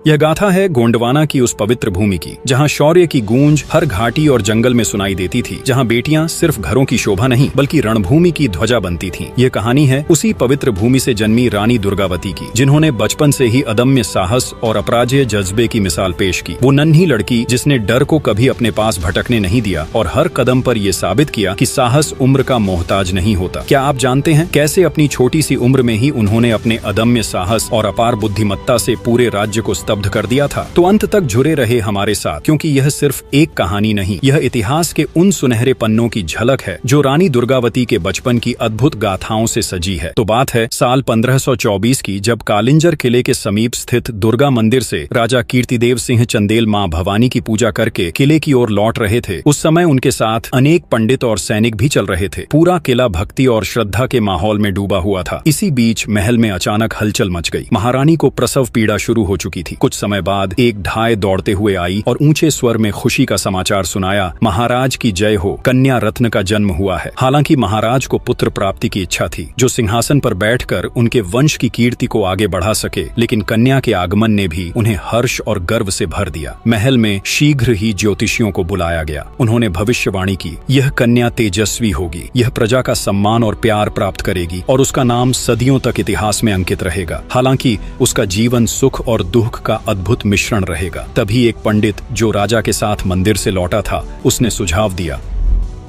यह गाथा है गोंडवाना की उस पवित्र भूमि की, जहाँ शौर्य की गूंज हर घाटी और जंगल में सुनाई देती थी, जहाँ बेटियां सिर्फ घरों की शोभा नहीं बल्कि रणभूमि की ध्वजा बनती थीं। यह कहानी है उसी पवित्र भूमि से जन्मी रानी दुर्गावती की, जिन्होंने बचपन से ही अदम्य साहस और अपराजेय जज्बे की मिसाल पेश की। वो नन्ही लड़की जिसने डर को कभी अपने पास भटकने नहीं दिया और हर कदम पर यह साबित किया कि साहस उम्र का मोहताज नहीं होता। क्या आप जानते हैं कैसे अपनी छोटी सी उम्र में ही उन्होंने अपने अदम्य साहस और अपार बुद्धिमत्ता से पूरे राज्य को स्तब्ध कर दिया था? तो अंत तक जुड़े रहे हमारे साथ, क्योंकि यह सिर्फ एक कहानी नहीं, यह इतिहास के उन सुनहरे पन्नों की झलक है जो रानी दुर्गावती के बचपन की अद्भुत गाथाओं से सजी है। तो बात है साल 1524 की, जब कालिंजर किले के समीप स्थित दुर्गा मंदिर से राजा कीर्तिदेव सिंह चंदेल मां भवानी की पूजा करके किले की ओर लौट रहे थे। उस समय उनके साथ अनेक पंडित और सैनिक भी चल रहे थे। पूरा किला भक्ति और श्रद्धा के माहौल में डूबा हुआ था। इसी बीच महल में अचानक हलचल मच गई। महारानी को प्रसव पीड़ा शुरू हो चुकी थी। कुछ समय बाद एक ढाई दौड़ते हुए आई और ऊंचे स्वर में खुशी का समाचार सुनाया, महाराज की जय हो, कन्या रत्न का जन्म हुआ है। हालांकि महाराज को पुत्र प्राप्ति की इच्छा थी, जो सिंहासन पर बैठकर उनके वंश की कीर्ति को आगे बढ़ा सके, लेकिन कन्या के आगमन ने भी उन्हें हर्ष और गर्व से भर दिया। महल में शीघ्र ही ज्योतिषियों को बुलाया गया। उन्होंने भविष्यवाणी की, यह कन्या तेजस्वी होगी, यह प्रजा का सम्मान और प्यार प्राप्त करेगी और उसका नाम सदियों तक इतिहास में अंकित रहेगा। हालांकि उसका जीवन सुख और दुख का अद्भुत मिश्रण रहेगा। तभी एक पंडित जो राजा के साथ मंदिर से लौटा था, उसने सुझाव दिया,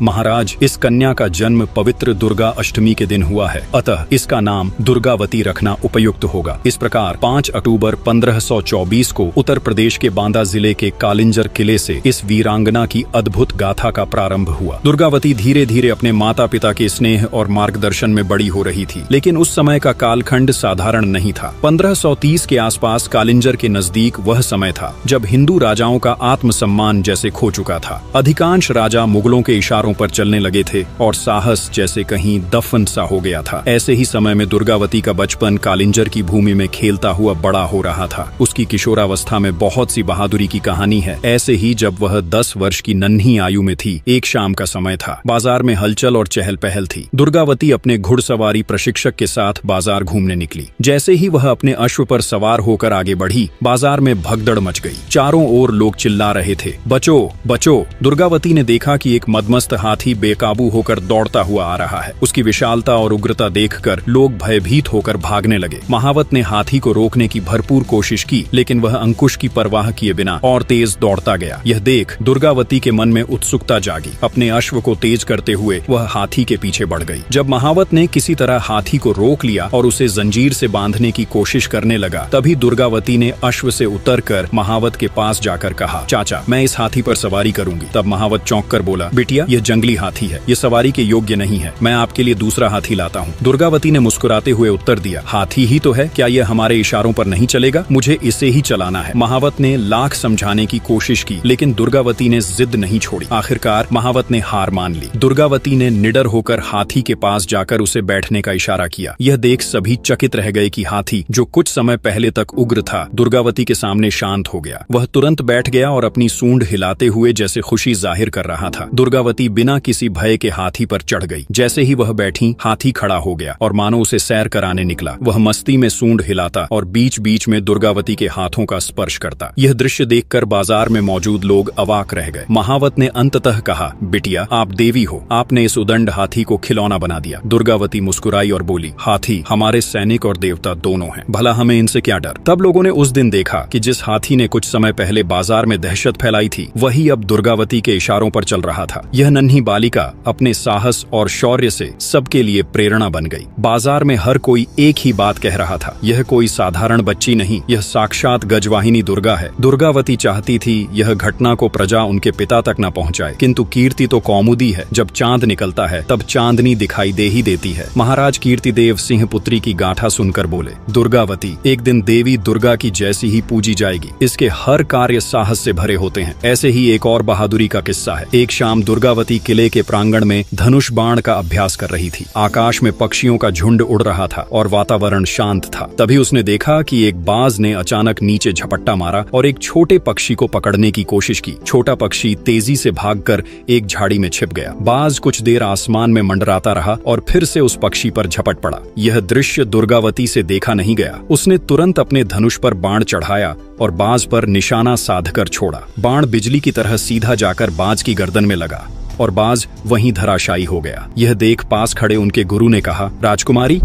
महाराज, इस कन्या का जन्म पवित्र दुर्गा अष्टमी के दिन हुआ है, अतः इसका नाम दुर्गावती रखना उपयुक्त होगा। इस प्रकार 5 अक्टूबर 1524 को उत्तर प्रदेश के बांदा जिले के कालिंजर किले से इस वीरांगना की अद्भुत गाथा का प्रारंभ हुआ। दुर्गावती धीरे धीरे अपने माता पिता के स्नेह और मार्गदर्शन में बड़ी हो रही थी, लेकिन उस समय का कालखंड साधारण नहीं था। 1530 के आसपास कालिंजर के नजदीक वह समय था जब हिंदू राजाओं का आत्मसम्मान जैसे खो चुका था। अधिकांश राजा मुगलों के इशारों पर चलने लगे थे और साहस जैसे कहीं दफन सा हो गया था। ऐसे ही समय में दुर्गावती का बचपन कालिंजर की भूमि में खेलता हुआ बड़ा हो रहा था। उसकी किशोरावस्था में बहुत सी बहादुरी की कहानी है। ऐसे ही जब वह 10 वर्ष की नन्ही आयु में थी, एक शाम का समय था। बाजार में हलचल और चहल पहल थी। दुर्गावती अपने घुड़सवारी प्रशिक्षक के साथ बाजार घूमने निकली। जैसे ही वह अपने अश्व पर सवार होकर आगे बढ़ी, बाजार में भगदड़ मच गई। चारों ओर लोग चिल्ला रहे थे, बचो बचो। दुर्गावती ने देखा कि एक मदमस्त हाथी बेकाबू होकर दौड़ता हुआ आ रहा है। उसकी विशालता और उग्रता देखकर लोग भयभीत होकर भागने लगे। महावत ने हाथी को रोकने की भरपूर कोशिश की, लेकिन वह अंकुश की परवाह किए बिना और तेज दौड़ता गया। यह देख दुर्गावती के मन में उत्सुकता जागी। अपने अश्व को तेज करते हुए वह हाथी के पीछे बढ़ गई। जब महावत ने किसी तरह हाथी को रोक लिया और उसे जंजीर से बांधने की कोशिश करने लगा, तभी दुर्गावती ने अश्व से उतरकर महावत के पास जाकर कहा, चाचा, मैं इस हाथी पर सवारी करूंगी। तब महावत चौंक कर बोला, बिटिया, यह जंगली हाथी है, ये सवारी के योग्य नहीं है। मैं आपके लिए दूसरा हाथी लाता हूँ। दुर्गावती ने मुस्कुराते हुए उत्तर दिया, हाथी ही तो है, क्या यह हमारे इशारों पर नहीं चलेगा? मुझे इसे ही चलाना है। महावत ने लाख समझाने की कोशिश की, लेकिन दुर्गावती ने जिद नहीं छोड़ी। आखिरकार महावत ने हार मान ली। दुर्गावती ने निडर होकर हाथी के पास जाकर उसे बैठने का इशारा किया। यह देख सभी चकित रह गए कि हाथी, जो कुछ समय पहले तक उग्र था, दुर्गावती के सामने शांत हो गया। वह तुरंत बैठ गया और अपनी सूंड हिलाते हुए जैसे खुशी जाहिर कर रहा था। दुर्गावती बिना किसी भय के हाथी पर चढ़ गई। जैसे ही वह बैठी, हाथी खड़ा हो गया और मानो उसे सैर कराने निकला। वह मस्ती में सूंड हिलाता और बीच बीच में दुर्गावती के हाथों का स्पर्श करता। यह दृश्य देखकर बाजार में मौजूद लोग अवाक रह गए। महावत ने अंततः कहा, बिटिया, आप देवी हो, आपने इस उदंड हाथी को खिलौना बना दिया। दुर्गावती मुस्कुराई और बोली, हाथी हमारे सैनिक और देवता दोनों हैं, भला हमें इनसे क्या डर। तब लोगों ने उस दिन देखा कि जिस हाथी ने कुछ समय पहले बाजार में दहशत फैलाई थी, वही अब दुर्गावती के इशारों पर चल रहा था। यह नन्ही बालिका अपने साहस और शौर्य से सबके लिए प्रेरणा बन गई। बाजार में हर कोई एक ही बात कह रहा था, यह कोई साधारण बच्ची नहीं, यह साक्षात गजवाहिनी दुर्गा है। दुर्गावती चाहती थी यह घटना को प्रजा उनके पिता तक न पहुंचाए, किंतु कीर्ति तो कौमुदी है। जब चांद निकलता है तब चांदनी दिखाई दे ही देती है। महाराज कीर्तिदेव सिंह पुत्री की गाथा सुनकर बोले, दुर्गावती एक दिन देवी दुर्गा की जैसी ही पूजी जाएगी। इसके हर कार्य साहस से भरे होते हैं। ऐसे ही एक और बहादुरी का किस्सा है। एक शाम दुर्गावती दुर्गावती किले के प्रांगण में धनुष बाण का अभ्यास कर रही थी। आकाश में पक्षियों का झुंड उड़ रहा था और वातावरण शांत था। तभी उसने देखा कि एक बाज ने अचानक नीचे झपट्टा मारा और एक छोटे पक्षी को पकड़ने की कोशिश की। छोटा पक्षी तेजी से भागकर एक झाड़ी में छिप गया। बाज कुछ देर आसमान में मंडराता रहा और फिर से उस पक्षी पर झपट पड़ा। यह दृश्य दुर्गावती से देखा नहीं गया। उसने तुरंत अपने धनुष पर बाण चढ़ाया और बाज पर निशाना साधकर छोड़ा। बाण बिजली की तरह सीधा जाकर बाज की गर्दन में लगा और बाज वहीं धराशायी हो गया। यह देख पास खड़े उनके गुरु ने कहा, राजकुमारी,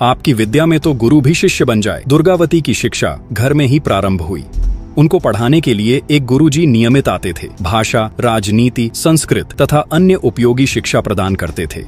आपकी विद्या में तो गुरु भी शिष्य बन जाए। दुर्गावती की शिक्षा घर में ही प्रारंभ हुई। उनको पढ़ाने के लिए एक गुरुजी नियमित आते थे। भाषा, राजनीति, संस्कृत तथा अन्य उपयोगी शिक्षा प्रदान करते थे।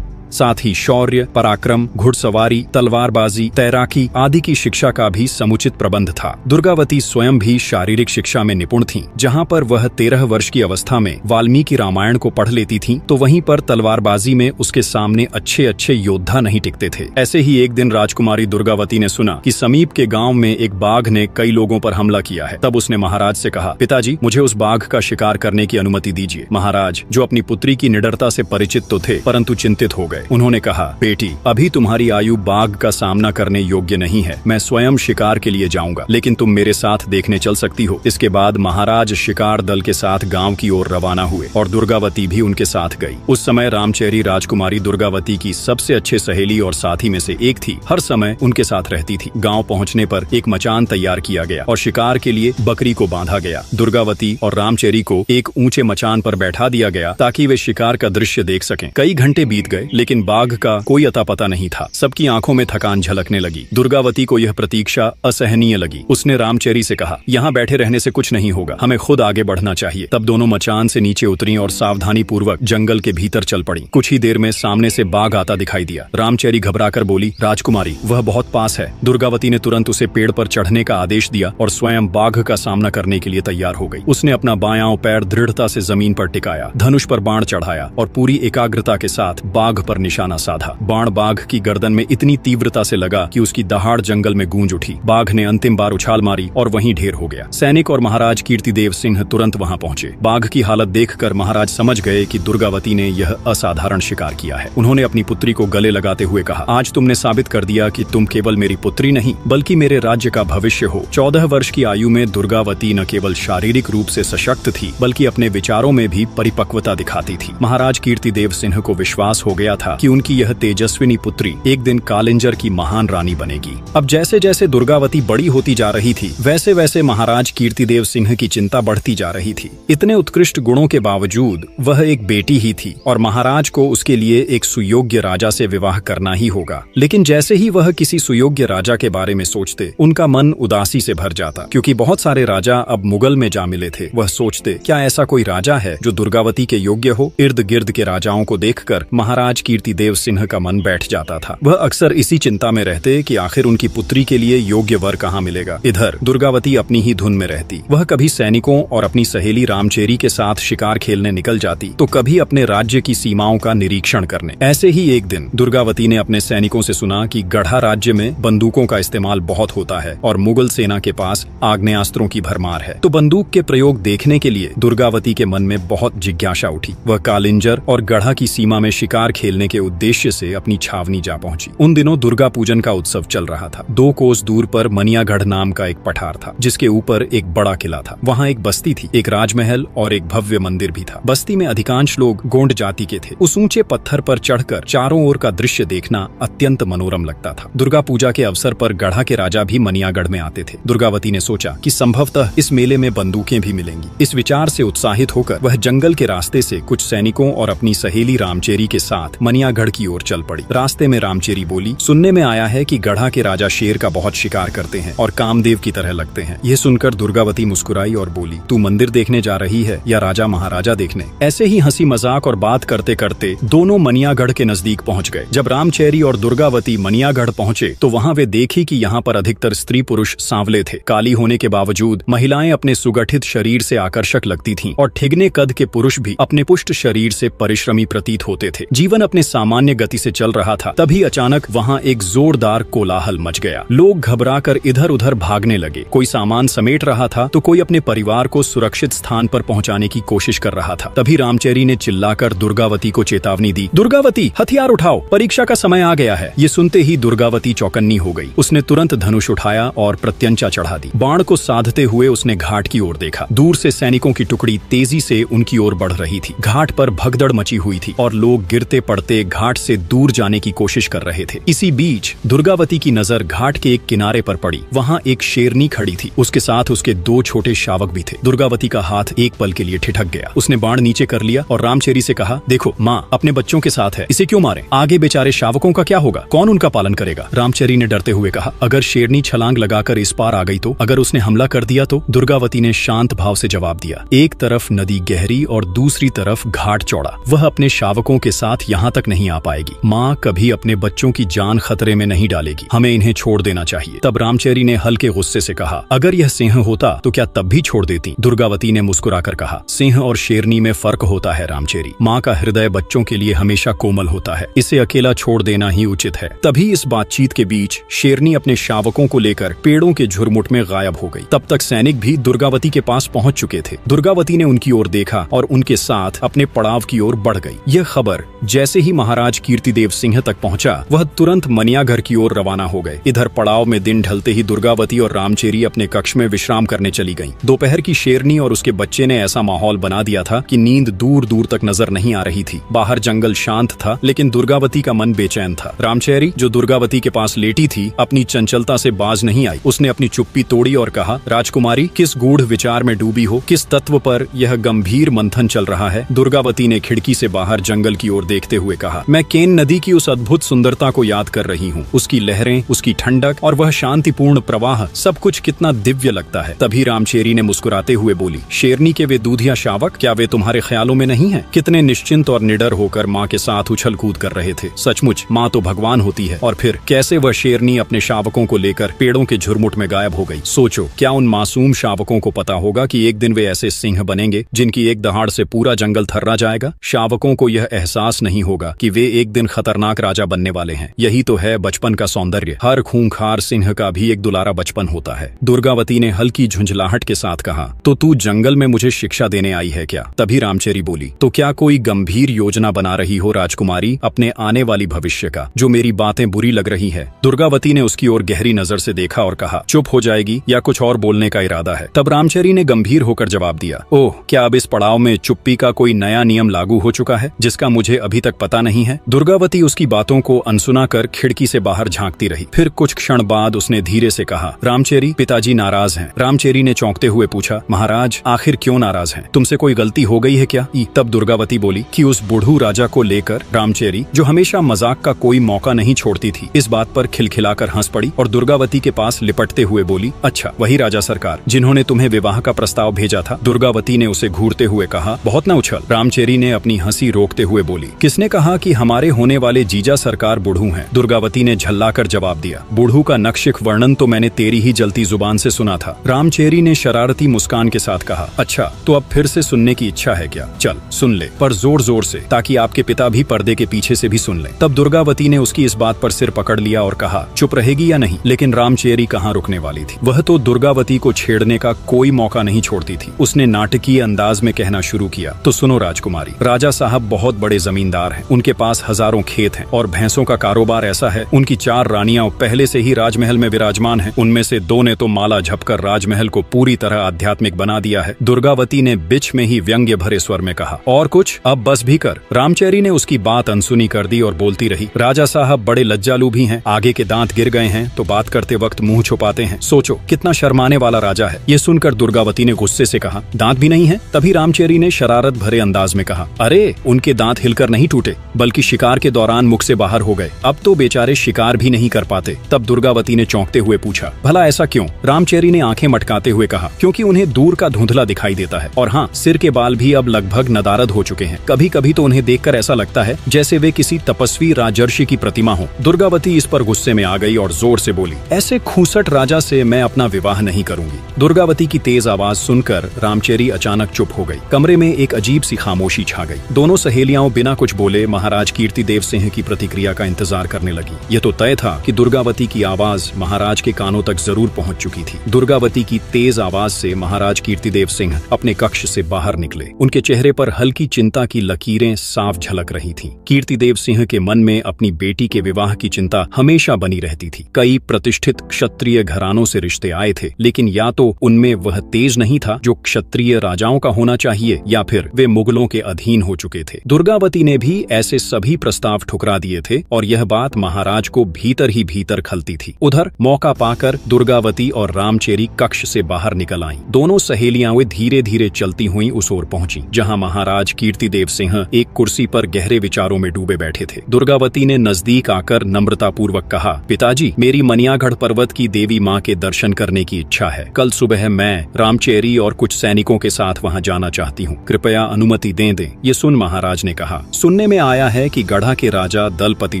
साथ ही शौर्य, पराक्रम, घुड़सवारी, तलवारबाजी, तैराकी आदि की शिक्षा का भी समुचित प्रबंध था। दुर्गावती स्वयं भी शारीरिक शिक्षा में निपुण थीं। जहां पर वह 13 वर्ष की अवस्था में वाल्मीकि रामायण को पढ़ लेती थीं, तो वहीं पर तलवारबाजी में उसके सामने अच्छे अच्छे योद्धा नहीं टिकते थे। ऐसे ही एक दिन राजकुमारी दुर्गावती ने सुना कि समीप के गांव में एक बाघ ने कई लोगों पर हमला किया है। तब उसने महाराज से कहा, पिताजी, मुझे उस बाघ का शिकार करने की अनुमति दीजिए। महाराज, जो अपनी पुत्री की निडरता से परिचित तो थे, परंतु चिंतित हो गए। उन्होंने कहा, बेटी, अभी तुम्हारी आयु बाघ का सामना करने योग्य नहीं है। मैं स्वयं शिकार के लिए जाऊंगा, लेकिन तुम मेरे साथ देखने चल सकती हो। इसके बाद महाराज शिकार दल के साथ गांव की ओर रवाना हुए और दुर्गावती भी उनके साथ गई। उस समय रामचेरी राजकुमारी दुर्गावती की सबसे अच्छे सहेली और साथी में से एक थी। हर समय उनके साथ रहती थी। गांव पहुंचने पर एक मचान तैयार किया गया और शिकार के लिए बकरी को बांधा गया। दुर्गावती और रामचेरी को एक ऊंचे मचान पर बैठा दिया गया ताकि वे शिकार का दृश्य देख सकें। कई घंटे बीत गए, लेकिन बाघ का कोई अता पता नहीं था। सबकी आंखों में थकान झलकने लगी। दुर्गावती को यह प्रतीक्षा असहनीय लगी। उसने रामचेरी से कहा, यहाँ बैठे रहने से कुछ नहीं होगा, हमें खुद आगे बढ़ना चाहिए। तब दोनों मचान से नीचे उतरी और सावधानी पूर्वक जंगल के भीतर चल पड़ी। कुछ ही देर में सामने से बाघ आता दिखाई दिया। रामचेरी घबराकर बोली, राजकुमारी, वह बहुत पास है। दुर्गावती ने तुरंत उसे पेड़ पर चढ़ने का आदेश दिया और स्वयं बाघ का सामना करने के लिए तैयार हो गई। उसने अपना बायां पैर दृढ़ता से जमीन पर टिकाया, धनुष पर बाण चढ़ाया और पूरी एकाग्रता के साथ बाघ पर निशाना साधा। बाण बाघ की गर्दन में इतनी तीव्रता से लगा कि उसकी दहाड़ जंगल में गूंज उठी। बाघ ने अंतिम बार उछाल मारी और वहीं ढेर हो गया। सैनिक और महाराज कीर्तिदेव सिंह तुरंत वहां पहुंचे। बाघ की हालत देखकर महाराज समझ गए कि दुर्गावती ने यह असाधारण शिकार किया है। उन्होंने अपनी पुत्री को गले लगाते हुए कहा, आज तुमने साबित कर दिया कि तुम केवल मेरी पुत्री नहीं बल्कि मेरे राज्य का भविष्य हो। 14 वर्ष की आयु में दुर्गावती न केवल शारीरिक रूप से सशक्त थी बल्कि अपने विचारों में भी परिपक्वता दिखाती थी। महाराज कीर्तिदेव सिंह को विश्वास हो गया था कि उनकी यह तेजस्विनी पुत्री एक दिन कालिंजर की महान रानी बनेगी। अब जैसे जैसे दुर्गावती बड़ी होती जा रही थी, वैसे वैसे महाराज कीर्तिदेव सिंह की चिंता बढ़ती जा रही थी। इतने उत्कृष्ट गुणों के बावजूद वह एक बेटी ही थी और महाराज को उसके लिए एक सुयोग्य राजा से विवाह करना ही होगा। लेकिन जैसे ही वह किसी सुयोग्य राजा के बारे में सोचते, उनका मन उदासी से भर जाता, क्योंकि बहुत सारे राजा अब मुगल में जा मिले थे। वह सोचते, क्या ऐसा कोई राजा है जो दुर्गावती के योग्य हो? इर्द गिर्द के राजाओं को देखकर महाराज कीर्तिदेव सिंह का मन बैठ जाता था। वह अक्सर इसी चिंता में रहते कि आखिर उनकी पुत्री के लिए योग्य वर कहाँ मिलेगा। इधर दुर्गावती अपनी ही धुन में रहती। वह कभी सैनिकों और अपनी सहेली रामचेरी के साथ शिकार खेलने निकल जाती, तो कभी अपने राज्य की सीमाओं का निरीक्षण करने। ऐसे ही एक दिन दुर्गावती ने अपने सैनिकों से सुना कि गढ़ा राज्य में बंदूकों का इस्तेमाल बहुत होता है और मुगल सेना के पास आग्नेयास्त्रों की भरमार है। तो बंदूक के प्रयोग देखने के लिए दुर्गावती के मन में बहुत जिज्ञासा उठी। वह कालिंजर और गढ़ा की सीमा में शिकार खेलने के उद्देश्य से अपनी छावनी जा पहुंची। उन दिनों दुर्गा पूजन का उत्सव चल रहा था। 2 कोस दूर पर मनियागढ़ नाम का एक पठार था, जिसके ऊपर एक बड़ा किला था। वहाँ एक बस्ती थी, एक राजमहल और एक भव्य मंदिर भी था। बस्ती में अधिकांश लोग गोंड जाति के थे। उस ऊंचे पत्थर पर चढ़कर चारों ओर का दृश्य देखना अत्यंत मनोरम लगता था। दुर्गा पूजा के अवसर पर गढ़ा के राजा भी मनियागढ़ में आते थे। दुर्गावती ने सोचा कि संभवतः इस मेले में बंदूकें भी मिलेंगी। इस विचार से उत्साहित होकर वह जंगल के रास्ते से कुछ सैनिकों और अपनी सहेली रामचेरी के साथ मनियागढ़ की ओर चल पड़ी। रास्ते में रामचेरी बोली, सुनने में आया है कि गढ़ा के राजा शेर का बहुत शिकार करते हैं और कामदेव की तरह लगते हैं। यह सुनकर दुर्गावती मुस्कुराई और बोली, तू मंदिर देखने जा रही है या राजा महाराजा देखने? ऐसे ही हंसी मजाक और बात करते करते दोनों मनियागढ़ के नजदीक पहुंच गए। जब रामचेरी और दुर्गावती मनियागढ़ पहुंचे तो वहां वे देखी कि यहाँ पर अधिकतर स्त्री पुरुष सांवले थे। काली होने के बावजूद महिलाएं अपने सुगठित शरीर से आकर्षक लगती थीं और ठिगने कद के पुरुष भी अपने पुष्ट शरीर से परिश्रमी प्रतीत होते थे। जीवन अपने सामान्य गति से चल रहा था, तभी अचानक वहाँ एक जोरदार कोलाहल मच गया। लोग घबराकर इधर उधर भागने लगे। कोई सामान समेट रहा था तो कोई अपने परिवार को सुरक्षित स्थान पर पहुंचाने की कोशिश कर रहा था। तभी रामचेरी ने चिल्लाकर दुर्गावती को चेतावनी दी, दुर्गावती, हथियार उठाओ, परीक्षा का समय आ गया है। ये सुनते ही दुर्गावती चौकन्नी हो गई। उसने तुरंत धनुष उठाया और प्रत्यंचा चढ़ा दी। बाण को साधते हुए उसने घाट की ओर देखा। दूर से सैनिकों की टुकड़ी तेजी से उनकी ओर बढ़ रही थी। घाट पर भगदड़ मची हुई थी और लोग गिरते पड़ते घाट से दूर जाने की कोशिश कर रहे थे। इसी बीच दुर्गावती की नजर घाट के एक किनारे पर पड़ी। वहाँ एक शेरनी खड़ी थी। उसके साथ उसके 2 छोटे शावक भी थे। दुर्गावती का हाथ एक पल के लिए ठिठक गया। उसने बाण नीचे कर लिया और रामचेरी से कहा, देखो माँ अपने बच्चों के साथ है, इसे क्यों मारें? आगे बेचारे शावकों का क्या होगा? कौन उनका पालन करेगा? रामचेरी ने डरते हुए कहा, अगर शेरनी छलांग लगाकर इस पार आ गई तो? अगर उसने हमला कर दिया तो? दुर्गावती ने शांत भाव से जवाब दिया, एक तरफ नदी गहरी और दूसरी तरफ घाट चौड़ा। वह अपने शावकों के साथ यहाँ तक नहीं आ पाएगी। माँ कभी अपने बच्चों की जान खतरे में नहीं डालेगी। हमें इन्हें छोड़ देना चाहिए। तब रामचेरी ने हल्के गुस्से से कहा, अगर यह सिंह होता तो क्या तब भी छोड़ देती? दुर्गावती ने मुस्कुराकर कहा, सिंह और शेरनी में फर्क होता है रामचेरी। माँ का हृदय बच्चों के लिए हमेशा कोमल होता है। इसे अकेला छोड़ देना ही उचित है। तभी इस बातचीत के बीच शेरनी अपने शावकों को लेकर पेड़ों के झुरमुट में गायब हो गई। तब तक सैनिक भी दुर्गावती के पास पहुंच चुके थे। दुर्गावती ने उनकी ओर देखा और उनके साथ अपने पड़ाव की ओर बढ़ गई। यह खबर जैसे ही महाराज कीर्तिदेव सिंह तक पहुंचा, वह तुरंत मनियाघर की ओर रवाना हो गए। इधर पड़ाव में दिन ढलते ही दुर्गावती और रामचेरी अपने कक्ष में विश्राम करने चली गईं। दोपहर की शेरनी और उसके बच्चे ने ऐसा माहौल बना दिया था कि नींद दूर दूर तक नजर नहीं आ रही थी। बाहर जंगल शांत था, लेकिन दुर्गावती का मन बेचैन था। रामचेरी, जो दुर्गावती के पास लेटी थी, अपनी चंचलता से बाज नहीं आई। उसने अपनी चुप्पी तोड़ी और कहा, राजकुमारी, किस गूढ़ विचार में डूबी हो? किस तत्व पर यह गंभीर मंथन चल रहा है? दुर्गावती ने खिड़की से बाहर जंगल की ओर देखते हुए कहा, मैं केन नदी की उस अद्भुत सुंदरता को याद कर रही हूँ। उसकी लहरें, उसकी ठंडक और वह शांतिपूर्ण प्रवाह, सब कुछ कितना दिव्य लगता है। तभी रामचेरी ने मुस्कुराते हुए बोली, शेरनी के वे दूधिया शावक, क्या वे तुम्हारे ख्यालों में नहीं है? कितने निश्चिंत और निडर होकर माँ के साथ उछल कूद कर रहे थे। सचमुच माँ तो भगवान होती है। और फिर कैसे वह शेरनी अपने शावकों को लेकर पेड़ों के झुरमुट में गायब हो गई। सोचो, क्या उन मासूम शावकों को पता होगा कि एक दिन वे ऐसे सिंह बनेंगे जिनकी एक दहाड़ से पूरा जंगल थर्रा जाएगा? शावकों को यह एहसास नहीं होगा कि वे एक दिन खतरनाक राजा बनने वाले हैं। यही तो है बचपन का सौंदर्य। हर खूंखार सिंह का भी एक दुलारा बचपन होता है। दुर्गावती ने हल्की झुंझलाहट के साथ कहा, तो तू जंगल में मुझे शिक्षा देने आई है क्या? तभी रामचेरी बोली, तो क्या कोई गंभीर योजना बना रही हो राजकुमारी, अपने आने वाली भविष्य का, जो मेरी बातें बुरी लग रही है? दुर्गावती ने उसकी ओर गहरी नजर से देखा और कहा, चुप हो जाएगी या कुछ और बोलने का इरादा है? तब रामचेरी ने गंभीर होकर जवाब दिया, ओह, क्या अब इस पड़ाव में चुप्पी का कोई नया नियम लागू हो चुका है जिसका मुझे अभी तक पता नहीं है? दुर्गावती उसकी बातों को अनसुना कर खिड़की से बाहर झांकती रही। फिर कुछ क्षण बाद उसने धीरे से कहा, रामचेरी, पिताजी नाराज हैं। रामचेरी ने चौंकते हुए पूछा, महाराज, आखिर क्यों नाराज हैं? तुमसे कोई गलती हो गई है क्या? तब दुर्गावती बोली कि उस बुढ़ू राजा को लेकर रामचेरी, जो हमेशा मजाक का कोई मौका नहीं छोड़ती थी, इस बात पर खिलखिलाकर हंस पड़ी और दुर्गावती के पास लिपटते हुए बोली, अच्छा, वही राजा सरकार जिन्होंने तुम्हें विवाह का प्रस्ताव भेजा था? दुर्गावती ने उसे घूरते हुए कहा, बहुत न उछल। रामचेरी ने अपनी हंसी रोकते हुए बोली, किसने कहा कि हमारे होने वाले जीजा सरकार बुढ़ू हैं? दुर्गावती ने झल्लाकर जवाब दिया, बुढ़ू का नक्शिक वर्णन तो मैंने तेरी ही जलती जुबान से सुना था। रामचेरी ने शरारती मुस्कान के साथ कहा, अच्छा, तो अब फिर से सुनने की इच्छा है क्या? चल सुन ले, पर जोर जोर से, ताकि आपके पिता भी पर्दे के पीछे से भी सुन ले। तब दुर्गावती ने उसकी इस बात पर सिर पकड़ लिया और कहा, चुप रहेगी या नहीं? लेकिन रामचेरी कहाँ रुकने वाली थी। वह तो दुर्गावती को छेड़ने का कोई मौका नहीं छोड़ती थी। उसने नाटकीय अंदाज में कहना शुरू किया, तो सुनो राजकुमारी, राजा साहब बहुत बड़े जमींदार हैं। उनके पास हजारों खेत हैं और भैंसों का कारोबार ऐसा है, उनकी 4 रानियां पहले से ही राजमहल में विराजमान हैं। उनमें से 2 ने तो माला झपकर राजमहल को पूरी तरह आध्यात्मिक बना दिया है। दुर्गावती ने बिच में ही व्यंग्य भरे स्वर में कहा, और कुछ? अब बस भी कर। रामचेरी ने उसकी बात अनसुनी कर दी और बोलती रही, राजा साहब बड़े लज्जालू भी हैं। आगे के दांत गिर गए हैं तो बात करते वक्त मुंह छुपाते हैं। सोचो कितना शर्माने वाला राजा है। ये सुनकर दुर्गावती ने गुस्से से कहा, दांत भी नहीं है? तभी रामचेरी ने शरारत भरे अंदाज में कहा, अरे, उनके दांत हिलकर नहीं टूटे, बल्कि शिकार के दौरान मुख से बाहर हो गए। अब तो बेचारे शिकार भी नहीं कर पाते। तब दुर्गावती ने चौंकते हुए पूछा, भला ऐसा क्यों? रामचेरी ने आंखें मटकाते हुए कहा, क्योंकि उन्हें दूर का धुंधला दिखाई देता है, और हाँ, सिर के बाल भी अब लगभग नदारद हो चुके हैं। कभी कभी तो उन्हें देखकर ऐसा लगता है जैसे वे किसी तपस्वी राजर्षि की प्रतिमा हो। दुर्गावती इस पर गुस्से में आ गई और जोर से बोली, ऐसे खूसट राजा से मैं अपना विवाह नहीं करूंगी। दुर्गावती की तेज आवाज सुनकर रामचेरी अचानक चुप हो गई। कमरे में एक अजीब सी खामोशी छा गई। दोनों सहेलियां बिना कुछ बोले महाराज कीर्तिदेव सिंह की प्रतिक्रिया का इंतजार करने लगी। यह तो तय था कि दुर्गावती की आवाज महाराज के कानों तक जरूर पहुंच चुकी थी। दुर्गावती की तेज आवाज से महाराज कीर्तिदेव सिंह अपने कक्ष से बाहर निकले। उनके चेहरे पर हल्की चिंता की लकीरें साफ झलक रही थीं। कीर्तिदेव सिंह के मन में अपनी बेटी के विवाह की चिंता हमेशा बनी रहती थी। कई प्रतिष्ठित क्षत्रिय घरानों से रिश्ते आए थे, लेकिन या तो उनमें वह तेज नहीं था जो क्षत्रिय राजाओं का होना चाहिए, या फिर वे मुगलों के अधीन हो चुके थे। दुर्गावती ने भी ऐसे सभी प्रस्ताव ठुकरा दिए थे और यह बात महाराज को भीतर ही भीतर खलती थी। उधर मौका पाकर दुर्गावती और रामचेरी कक्ष से बाहर निकल आईं। दोनों सहेलियां वे धीरे धीरे चलती हुई उस ओर पहुंची जहां महाराज कीर्तिदेव सिंह एक कुर्सी पर गहरे विचारों में डूबे बैठे थे। दुर्गावती ने नजदीक आकर नम्रतापूर्वक कहा, पिताजी, मेरी मनियागढ़ पर्वत की देवी माँ के दर्शन करने की इच्छा है। कल सुबह मैं रामचेरी और कुछ सैनिकों के साथ वहाँ जाना चाहती हूँ, कृपया अनुमति दें। ये सुन महाराज ने कहा, सुनने में आया है कि गढ़ा के राजा दलपति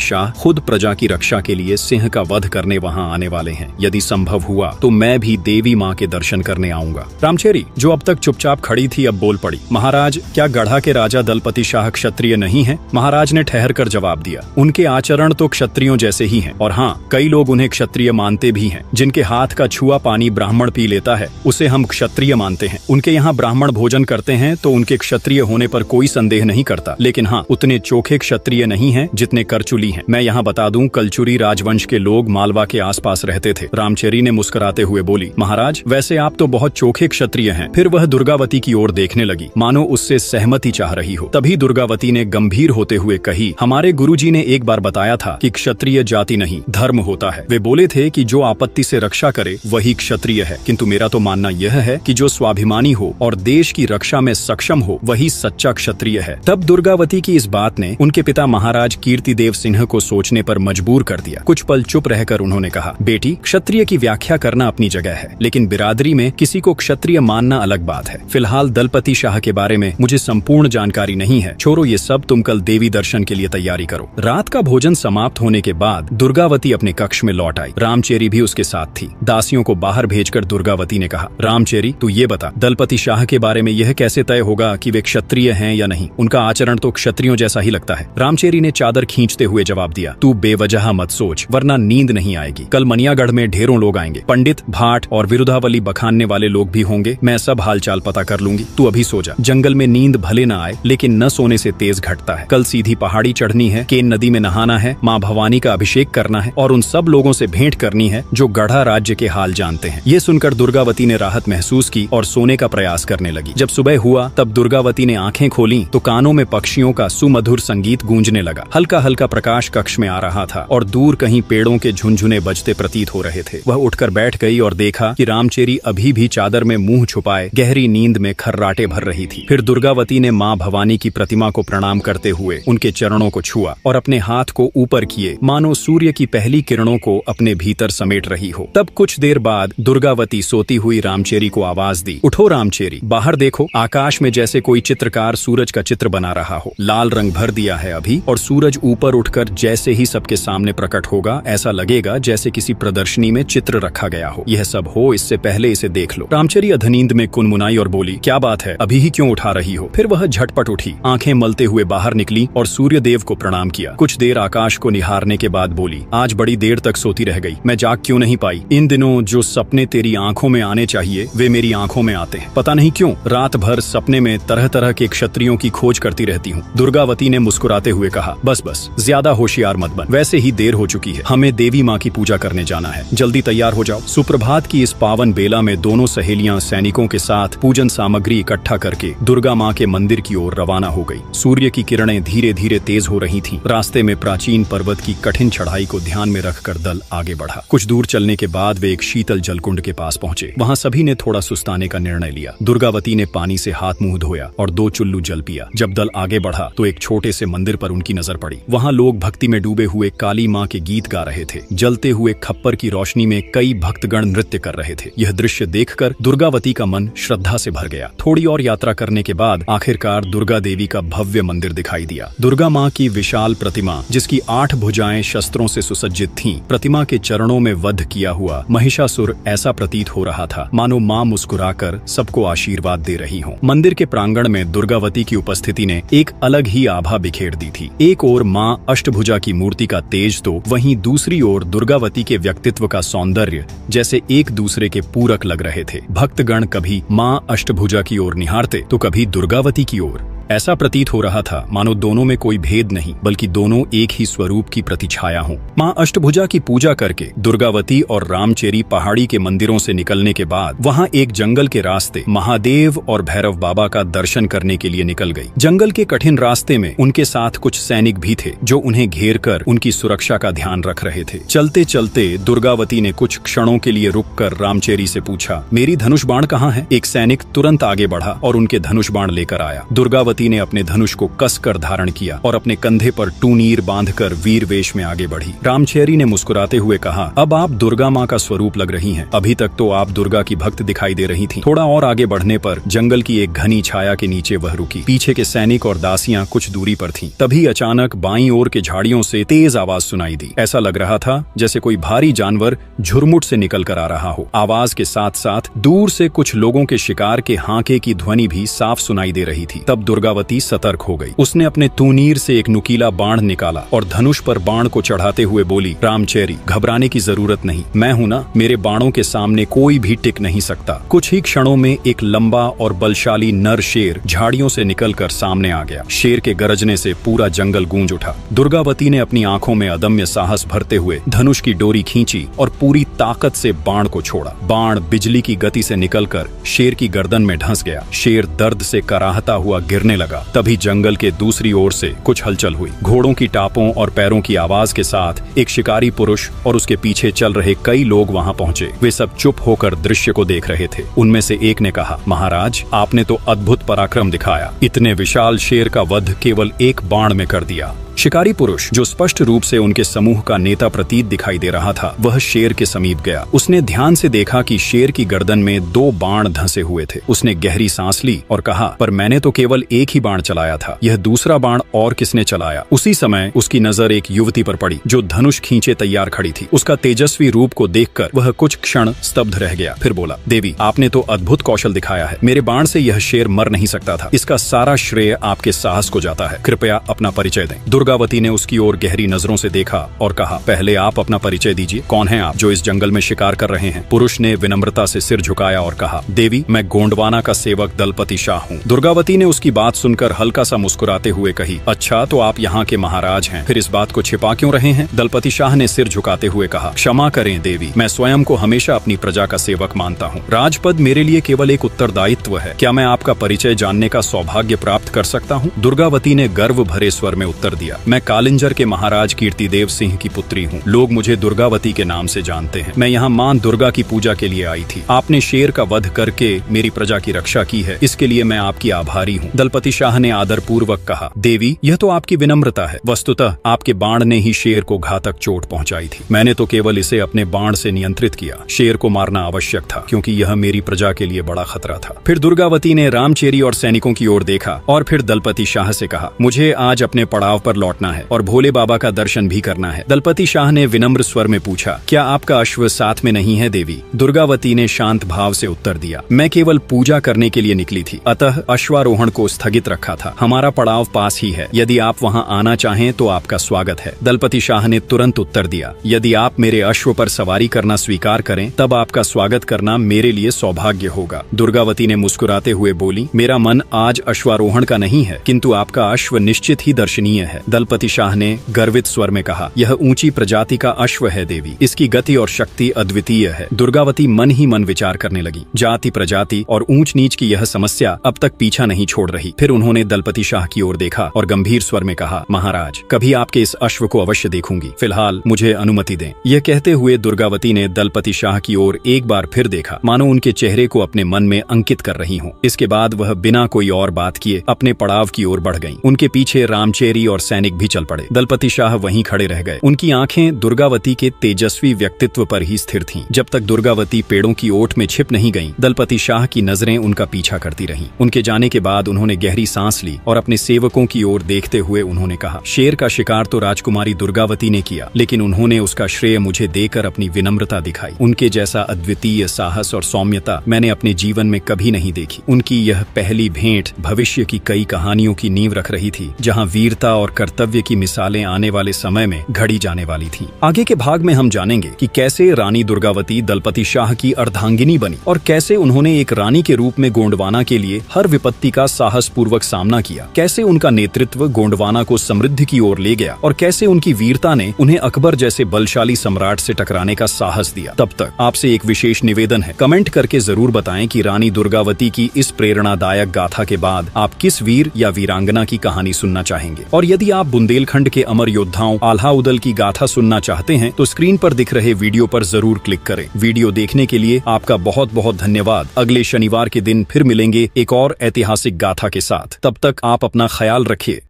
शाह खुद प्रजा की रक्षा के लिए सिंह का वध करने वहाँ आने वाले हैं। यदि संभव हुआ तो मैं भी देवी माँ के दर्शन करने आऊंगा। रामचेरी, जो अब तक चुपचाप खड़ी थी, अब बोल पड़ी, महाराज, क्या गढ़ा के राजा दलपति शाह क्षत्रिय नहीं है? महाराज ने ठहर कर जवाब दिया, उनके आचरण तो क्षत्रियों जैसे ही हैं, और हाँ, कई लोग उन्हें क्षत्रिय मानते भी हैं। जिनके हाथ का छुआ पानी ब्राह्मण पी लेता है, उसे हम क्षत्रिय मानते हैं। उनके यहाँ ब्राह्मण भोजन करते हैं तो उनके क्षत्रिय होने पर कोई संदेह नहीं करता, लेकिन हाँ, उतने चोखे क्षत्रिय नहीं हैं जितने करचुली हैं। मैं यहाँ बता दूं, कलचुरी राजवंश के लोग मालवा के आसपास रहते थे। रामचेरी ने मुस्कुराते हुए बोली, महाराज, वैसे आप तो बहुत चोखे क्षत्रिय हैं। फिर वह दुर्गावती की ओर देखने लगी, मानो उससे सहमति चाह रही हो। तभी दुर्गावती ने गंभीर होते हुए कही, हमारे गुरुजी ने एक बार बताया था कि क्षत्रिय जाति नहीं, धर्म होता है। वे बोले थे कि जो आपत्ति से रक्षा करे वही क्षत्रिय है, किंतु मेरा तो मानना यह है कि जो स्वाभिमानी हो और देश की रक्षा में सक्षम हो वही सच्चा क्षत्रिय है। तब दुर्गावती की इस बात ने उनके पिता महाराज कीर्तिदेव सिंह को सोचने पर मजबूर कर दिया। कुछ पल चुप रहकर उन्होंने कहा, बेटी, क्षत्रिय की व्याख्या करना अपनी जगह है, लेकिन बिरादरी में किसी को क्षत्रिय मानना अलग बात है। फिलहाल दलपति शाह के बारे में मुझे संपूर्ण जानकारी नहीं है। छोड़ो ये सब, तुम कल देवी दर्शन के लिए तैयारी करो। रात का भोजन समाप्त होने के बाद दुर्गावती अपने कक्ष में लौट आई। रामचेरी भी उसके साथ थी। दासियों को बाहर भेजकर दुर्गावती ने कहा, रामचेरी, तू ये बता, दलपति शाह के बारे में यह कैसे तय होगा कि वे क्षत्रिय हैं या नहीं? उनका आचरण तो क्षत्रियों जैसा ही लगता है। रामचेरी ने चादर खींचते हुए जवाब दिया, तू बेवजह मत सोच, वरना नींद नहीं आएगी। कल मनियागढ़ में ढेरों लोग आएंगे, पंडित, भाट और विरुद्धावली बखानने वाले लोग भी होंगे। मैं सब हालचाल पता कर लूंगी, तू अभी सो जा। जंगल में नींद भले न आए, लेकिन न सोने से तेज घटता है। कल सीधी पहाड़ी चढ़नी है, केन नदी में नहाना है, माँ भवानी का अभिषेक करना है और उन सब लोगों से भेंट करनी है जो गढ़ा राज्य के हाल जानते हैं। ये सुनकर दुर्गावती ने राहत महसूस की और सोने का प्रयास करने लगी। जब सुबह हुआ तब दुर्गावती ने आंखें खोली तो कानों में पक्षियों का सुमधुर संगीत गूंजने लगा। हल्का हल्का प्रकाश कक्ष में आ रहा था और दूर कहीं पेड़ों के झुनझुने बजते प्रतीत हो रहे थे। वह उठकर बैठ गई और देखा कि रामचेरी अभी भी चादर में मुंह छुपाए गहरी नींद में खर्राटे भर रही थी। फिर दुर्गावती ने माँ भवानी की प्रतिमा को प्रणाम करते हुए उनके चरणों को छुआ और अपने हाथ को ऊपर किए, मानो सूर्य की पहली किरणों को अपने भीतर समेट रही हो। तब कुछ देर बाद दुर्गावती सोती हुई रामचेरी को आवाज दी, उठो रामचेरी, बाहर देखो, आकाश में जैसे कोई चित्रकार सूरज का चित्र बना रहा हो। लाल रंग भर दिया है अभी और सूरज ऊपर उठकर जैसे ही सबके सामने प्रकट होगा, ऐसा लगेगा जैसे किसी प्रदर्शनी में चित्र रखा गया हो। यह सब हो इससे पहले इसे देख लो। रामचेरी अधनींद में कुनमुनाई और बोली, क्या बात है, अभी ही क्यों उठा रही हो? फिर वह झटपट उठी, आंखें मलते हुए बाहर निकली और सूर्य देव को प्रणाम किया। कुछ देर आकाश को निहारने के बाद बोली, आज बड़ी देर तक सोती रह गई, मैं जाग क्यों नहीं पाई? इन दिनों जो सपने तेरी आंखों में आने चाहिए वे मेरी आंखों में आते हैं। पता नहीं क्यों रात भर सपने में तरह तरह के क्षत्रियों की खोज करती रहती हूँ। दुर्गावती ने मुस्कुराते हुए कहा, बस बस, ज्यादा होशियार मत बन, वैसे ही देर हो चुकी है, हमें देवी माँ की पूजा करने जाना है, जल्दी तैयार हो जाओ। सुप्रभात की इस पावन बेला में दोनों सहेलियां सैनिकों के साथ पूजन सामग्री इकट्ठा करके दुर्गा माँ के मंदिर की ओर रवाना हो गई। सूर्य की किरणें धीरे धीरे तेज हो रही थीं। रास्ते में प्राचीन पर्वत की कठिन चढ़ाई को ध्यान में रखकर दल आगे बढ़ा। कुछ दूर चलने के बाद वे एक शीतल जलकुंड के पास पहुंचे। वहां सभी ने थोड़ा सुस्ताने का निर्णय लिया। दुर्गावती ने पानी से हाथ मुंह धोया और 2 चुल्लू जल पिया। जब दल आगे बढ़ा तो एक छोटे से मंदिर पर उनकी नजर पड़ी। वहां लोग भक्ति में डूबे हुए काली माँ के गीत गा रहे थे। जलते हुए खप्पर की रोशनी में कई भक्तगण नृत्य कर रहे थे। यह दृश्य देखकर दुर्गावती का मन श्रद्धा से भर गया। थोड़ी और यात्रा करने के बाद आखिरकार दुर्गा देवी का भव्य मंदिर दिखाई दिया। दुर्गा माँ की विशाल प्रतिमा, जिसकी 8 भुजाएं शस्त्रों से सुसज्जित थीं, प्रतिमा के चरणों में वध किया हुआ महिषासुर ऐसा प्रतीत हो रहा था मानो माँ मुस्कुराकर सबको आशीर्वाद दे रही हो। मंदिर के प्रांगण में दुर्गावती की उपस्थिति ने एक अलग ही आभा शोभा बिखेर दी थी। एक ओर मां अष्टभुजा की मूर्ति का तेज तो वहीं दूसरी ओर दुर्गावती के व्यक्तित्व का सौंदर्य जैसे एक दूसरे के पूरक लग रहे थे। भक्तगण कभी मां अष्टभुजा की ओर निहारते तो कभी दुर्गावती की ओर। ऐसा प्रतीत हो रहा था मानो दोनों में कोई भेद नहीं बल्कि दोनों एक ही स्वरूप की प्रतिछाया हों। मां अष्टभुजा की पूजा करके दुर्गावती और रामचेरी पहाड़ी के मंदिरों से निकलने के बाद वहां एक जंगल के रास्ते महादेव और भैरव बाबा का दर्शन करने के लिए निकल गई। जंगल के कठिन रास्ते में उनके साथ कुछ सैनिक भी थे जो उन्हें घेर कर उनकी सुरक्षा का ध्यान रख रहे थे। चलते चलते दुर्गावती ने कुछ क्षणों के लिए रुककर रामचेरी से पूछा, मेरी धनुष बाण कहाँ है? एक सैनिक तुरंत आगे बढ़ा और उनके धनुष बाण लेकर आया। दुर्गावती ने अपने धनुष को कसकर धारण किया और अपने कंधे पर टूनीर बांधकर वीर वेश में आगे बढ़ी। रामचेरी ने मुस्कुराते हुए कहा, अब आप दुर्गा माँ का स्वरूप लग रही हैं। अभी तक तो आप दुर्गा की भक्त दिखाई दे रही थीं। थोड़ा और आगे बढ़ने पर जंगल की एक घनी छाया के नीचे वह रुकी। पीछे के सैनिक और दासियां कुछ दूरी पर थीं। तभी अचानक बाईं ओर के झाड़ियों से तेज आवाज सुनाई दी। ऐसा लग रहा था जैसे कोई भारी जानवर झुरमुट से निकल कर आ रहा हो। आवाज के साथ साथ दूर से कुछ लोगों के शिकार के हांके की ध्वनि भी साफ सुनाई दे रही थी। तब दुर्गावती सतर्क हो गई। उसने अपने तूनीर से एक नुकीला बाण निकाला और धनुष पर बाण को चढ़ाते हुए बोली, रामचेरी, घबराने की जरूरत नहीं, मैं हूं ना, मेरे बाणों के सामने कोई भी टिक नहीं सकता। कुछ ही क्षणों में एक लंबा और बलशाली नर शेर झाड़ियों से निकलकर सामने आ गया। शेर के गरजने से पूरा जंगल गूंज उठा। दुर्गावती ने अपनी आंखों में अदम्य साहस भरते हुए धनुष की डोरी खींची और पूरी ताकत से बाण को छोड़ा। बाण बिजली की गति से निकलकर शेर की गर्दन में ढंस गया। शेर दर्द से कराहता हुआ गिरने लगा। तभी जंगल के दूसरी ओर से कुछ हलचल हुई। घोड़ों की टापों और पैरों की आवाज के साथ एक शिकारी पुरुष और उसके पीछे चल रहे कई लोग वहां पहुंचे। वे सब चुप होकर दृश्य को देख रहे थे। उनमें से एक ने कहा, महाराज, आपने तो अद्भुत पराक्रम दिखाया। इतने विशाल शेर का वध केवल एक बाण में कर दिया। शिकारी पुरुष, जो स्पष्ट रूप से उनके समूह का नेता प्रतीत दिखाई दे रहा था, वह शेर के समीप गया। उसने ध्यान से देखा कि शेर की गर्दन में 2 बाण धंसे हुए थे। उसने गहरी सांस ली और कहा, पर मैंने तो केवल एक ही बाण चलाया था, यह दूसरा बाण और किसने चलाया? उसी समय उसकी नजर एक युवती पर पड़ी जो धनुष खींचे तैयार खड़ी थी। उसका तेजस्वी रूप को देखकर वह कुछ क्षण स्तब्ध रह गया। फिर बोला, देवी, आपने तो अद्भुत कौशल दिखाया है। मेरे बाण से यह शेर मर नहीं सकता था। इसका सारा श्रेय आपके साहस को जाता है। कृपया अपना परिचय दें। दुर्गावती ने उसकी ओर गहरी नजरों से देखा और कहा, पहले आप अपना परिचय दीजिए। कौन हैं आप जो इस जंगल में शिकार कर रहे हैं? पुरुष ने विनम्रता से सिर झुकाया और कहा, देवी, मैं गोंडवाना का सेवक दलपति शाह हूँ। दुर्गावती ने उसकी बात सुनकर हल्का सा मुस्कुराते हुए कही, अच्छा, तो आप यहाँ के महाराज हैं, फिर इस बात को छिपा क्यों रहे हैं? दलपति शाह ने सिर झुकाते हुए कहा, क्षमा करें देवी, मैं स्वयं को हमेशा अपनी प्रजा का सेवक मानता हूँ। राजपद मेरे लिए केवल एक उत्तरदायित्व है। क्या मैं आपका परिचय जानने का सौभाग्य प्राप्त कर सकता हूँ? दुर्गावती ने गर्व भरे स्वर में उत्तर दिया, मैं कालिंजर के महाराज कीर्तिदेव सिंह की पुत्री हूँ। लोग मुझे दुर्गावती के नाम से जानते हैं। मैं यहाँ मां दुर्गा की पूजा के लिए आई थी। आपने शेर का वध करके मेरी प्रजा की रक्षा की है, इसके लिए मैं आपकी आभारी हूँ। दलपति शाह ने आदर पूर्वक कहा, देवी, यह तो आपकी विनम्रता है। वस्तुतः आपके बाण ने ही शेर को घातक चोट पहुंचाई थी। मैंने तो केवल इसे अपने बाण से नियंत्रित किया। शेर को मारना आवश्यक था क्योंकि यह मेरी प्रजा के लिए बड़ा खतरा था। फिर दुर्गावती ने रामचेरी और सैनिकों की ओर देखा और फिर दलपति शाह से कहा, मुझे आज अपने पड़ाव पर लौटना है और भोले बाबा का दर्शन भी करना है। दलपति शाह ने विनम्र स्वर में पूछा, क्या आपका अश्व साथ में नहीं है देवी? दुर्गावती ने शांत भाव से उत्तर दिया, मैं केवल पूजा करने के लिए निकली थी, अतः अश्वारोहण को स्थगित रखा था। हमारा पड़ाव पास ही है, यदि आप वहां आना चाहें तो आपका स्वागत है। दलपति शाह ने तुरंत उत्तर दिया, यदि आप मेरे अश्व पर सवारी करना स्वीकार करें तब आपका स्वागत करना मेरे लिए सौभाग्य होगा। दुर्गावती ने मुस्कुराते हुए बोली, मेरा मन आज अश्वारोहण का नहीं है, किंतु आपका अश्व निश्चित ही दर्शनीय है। दलपति शाह ने गर्वित स्वर में कहा, यह ऊंची प्रजाति का अश्व है देवी, इसकी गति और शक्ति अद्वितीय है। दुर्गावती मन ही मन विचार करने लगी। जाति, प्रजाति और ऊंच नीच की यह समस्या अब तक पीछा नहीं छोड़ रही। फिर उन्होंने दलपति शाह की ओर देखा और गंभीर स्वर में कहा, महाराज, कभी आपके इस अश्व को अवश्य देखूंगी, फिलहाल मुझे अनुमति दें। यह कहते हुए दुर्गावती ने दलपति शाह की ओर एक बार फिर देखा, मानो उनके चेहरे को अपने मन में अंकित कर रही हो। इसके बाद वह बिना कोई और बात किए अपने पड़ाव की ओर बढ़ गईं। उनके पीछे रामचेरी और सैनिक सैनिक भी चल पड़े। दलपति शाह वहीं खड़े रह गए। उनकी आंखें दुर्गावती के तेजस्वी व्यक्तित्व पर ही स्थिर थीं। जब तक दुर्गावती पेड़ों की ओट में छिप नहीं गईं, दलपति शाह की नजरें उनका पीछा करती रहीं। उनके जाने के बाद उन्होंने गहरी सांस ली और अपने सेवकों की ओर देखते हुए उन्होंने कहा, शेर का शिकार तो राजकुमारी दुर्गावती ने किया, लेकिन उन्होंने उसका श्रेय मुझे देकर अपनी विनम्रता दिखाई। उनके जैसा अद्वितीय साहस और सौम्यता मैंने अपने जीवन में कभी नहीं देखी। उनकी यह पहली भेंट भविष्य की कई कहानियों की नींव रख रही थी, जहां वीरता और कर्तव्य की मिसालें आने वाले समय में घड़ी जाने वाली थीं। आगे के भाग में हम जानेंगे कि कैसे रानी दुर्गावती दलपति शाह की अर्धांगिनी बनी और कैसे उन्होंने एक रानी के रूप में गोंडवाना के लिए हर विपत्ति का साहस पूर्वक सामना किया, कैसे उनका नेतृत्व गोंडवाना को समृद्धि की ओर ले गया और कैसे उनकी वीरता ने उन्हें अकबर जैसे बलशाली सम्राट से टकराने का साहस दिया। तब तक आपसे एक विशेष निवेदन है, कमेंट करके जरूर बताएं कि रानी दुर्गावती की इस प्रेरणादायक गाथा के बाद आप किस वीर या वीरांगना की कहानी सुनना चाहेंगे। और यदि आप बुंदेलखंड के अमर योद्धाओं आल्हा उदल की गाथा सुनना चाहते हैं तो स्क्रीन पर दिख रहे वीडियो पर जरूर क्लिक करें। वीडियो देखने के लिए आपका बहुत बहुत धन्यवाद। अगले शनिवार के दिन फिर मिलेंगे एक और ऐतिहासिक गाथा के साथ। तब तक आप अपना ख्याल रखिए।